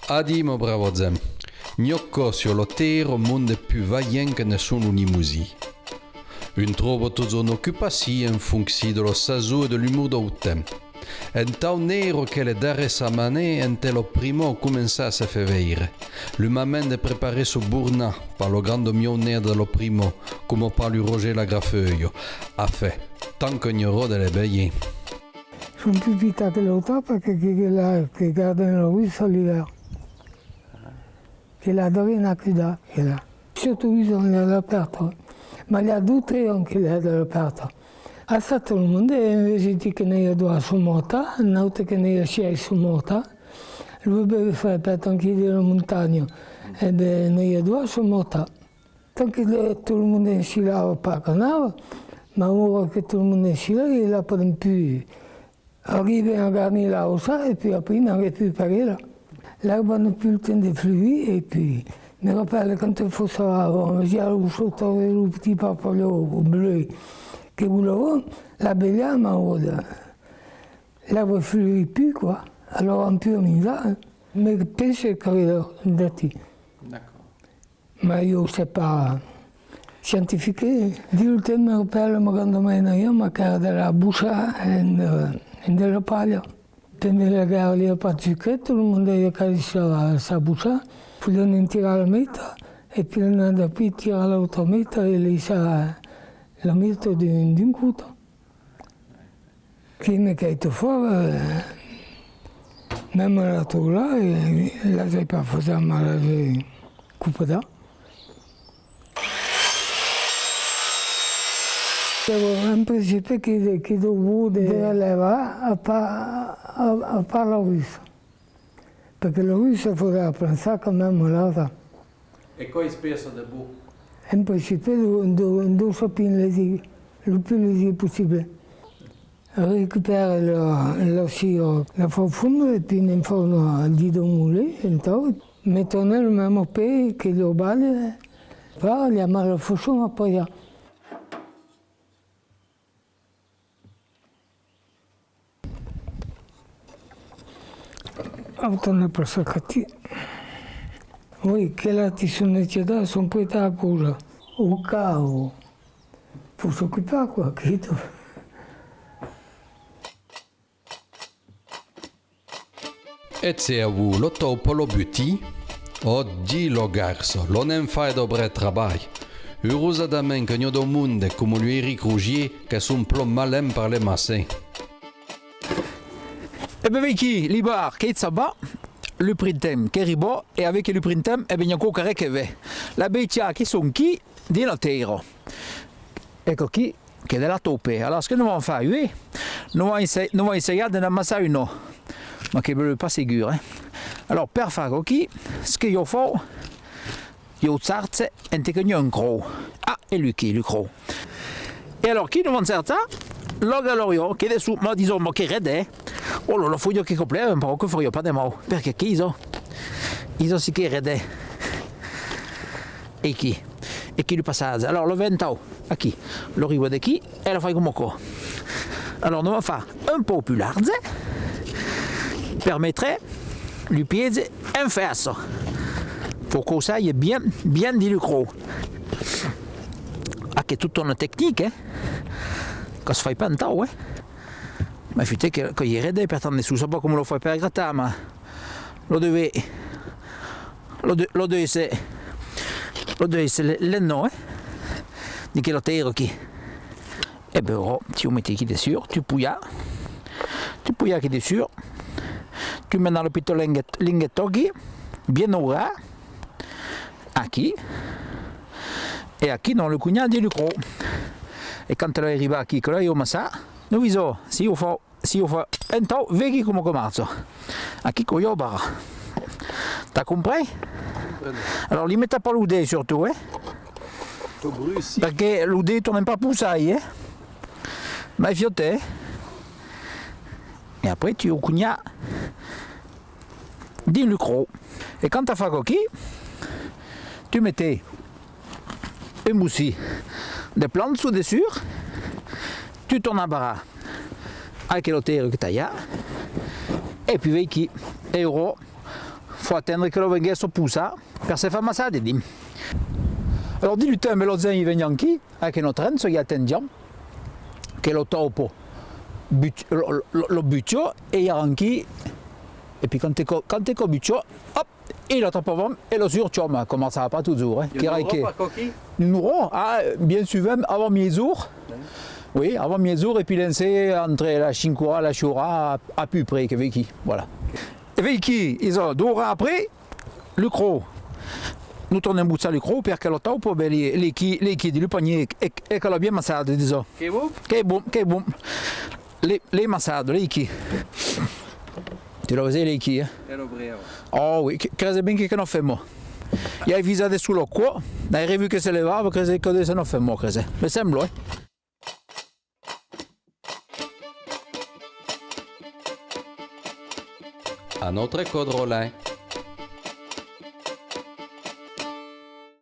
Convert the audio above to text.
Adimo bravo zem. Gnocco sur l'otero monde più vaillant che nessuno ni musi. Un trovo toute son occupation en fonction de lo saso e de l'humour d'autem. Un tau nero che le dare sa mané ente lo primo commença a se feveire. L'humain de préparer su burna par lo grande mionner de lo primo, come par lui Roger la Grafeuio. A fait, tant que gnoro de le beie. Sono più pitate le auto perché che guardano la russa l'hiver. Che la dorina chiuda, che la. Surtout ils ont all'aperto, ma il y a 2 o 3 anche là all'aperto. A tutto il mondo invece di che ne due su morta, un'altra che ne scia su morta, lui deve fare per anche della montagna, e beh ne due su morta. Tanto che tutto il mondo in scilava pas canava, ma ora che tutto il mondo in scilava, il n'a pas più. Arrive à garnir la haussa et puis après, il n'arrive plus par là. L'herbe n'a plus le temps de fluer et puis, je me rappelle quand il faut savoir, j'ai le petit papillon bleu qui roule, la belle m'a l'herbe ne fluit plus, quoi. Alors on peut y va, mais pêche carrière d'ati. D'accord. Mais je ne sais pas scientifique. Di il tempo mi rappelle, ma quando io che della buccia e della paglia. Prende le gare pas de sucre, tout le monde a sa boucha, puis on en tire la meta, et puis on a puis tire à l'autre meta et il a la meta d'un couteau. Qui me caille fort, même la tour là, là j'ai pas fait ça, mais j'ai coupé ça. Un principe qui doit dell'Eva a pas la russe. Perché la russe il faudra pensare quand même là. E quoi spesso de bu? Un principe de choper le plus léger possible. Récupérer le sirop, la faire fondre et puis in forno di moulé, mettere le même pain que le balle, va, il y a mal au fauchon après. Autonne per saccati. Oui, che la ti sono necessità, sono poi a cura. O cavo. Fu s'occupare qua, capito? E se a vu lo topo lo buti? Oggi lo garso, lo non fai dobre travail. Heureuse d'amen che do monde come lui Eric Rougier che son plom malin par les massins. Eh bien, Vicky, Libar, che ça va, le printemps che arriva, e avec le printemps, eh bien, ancora che va. La bestia che sono qui, di la terra. Ecco qui, che è della tope. Allora, ce che noi facciamo fare? Noi allons essayer de ammassare uno, ma che ne pas sûr. Alors, per fare qui, ce che io faccio, io zarze e te che un croc. Ah, e lui qui, le croc. E allora, chi non va a l'ogalorio, che adesso, ma diciamo che rede, oh là, faut dire che complet, un po' che faria pas de mal, perché chi iso si che rede. E chi il passaggio. Allora, lo vento, a chi? Lo arrivo da qui, e lo fai come qua. Allora, on va faire un po' più large, permettrait le piede in fesso, pour que ça ait bien dit le croc. Ah, che è tutta una tecnica, che si fa pas un temps, ma il faut que il rede per tornare su, so pas come lo fai per grattare, ma lo deve essere l'enno, di che lo tiro qui. E beh, tu metti qui dessus, tu pouillas qui dessus, tu mets dans le petit linghetto qui, bien ouvert, à qui, et à qui dans le cugnac du lucro. Et quand tu arrives à qui, que là, il y a ça, nous visons, si on fait un temps, vedi come comincia. A chi coglio barra. T'as compris? Alors, li metta pas l'oudé surtout, Perché l'oudé, tu n'aimes pas pousser, Ma il fiotte. Et après, tu cugna di lucro. Et quand tu fais coquille, tu mettais un moussi de plantes sous-dessus, tu tournes à barra avec l'auteur que tu as, et puis vedi euro, faut attendre que le venga se poussa per se fa massare dim. Alors di lutem e lo zen i venyanchi, avec un tren, so gli attendiamo, che lo topo lo buccio e gli arranchi, e puis quand t'es buccio, hop, et lo topo e lo surciò, ma commençava pas toujours. Nous bien souvent, avant mes jours. Oui, avant mes jours, et puis lancé entre la Chincura et la Chura à peu près, que veki, voilà. Et veki, ils ont 2 ore après, le croc. Nous tournons boussa le croc, perché lo topo, les qui du panier, et che l'ha bien massato, disons. Che bon. Les massades, les qui. Tu lo vedi, les qui, hein? Oh oui, crede bien che non femo. Io hai visato sullo qua, hai revu che se levava, crede che se non femo, crede. Mi sembra, À notre code Rollin.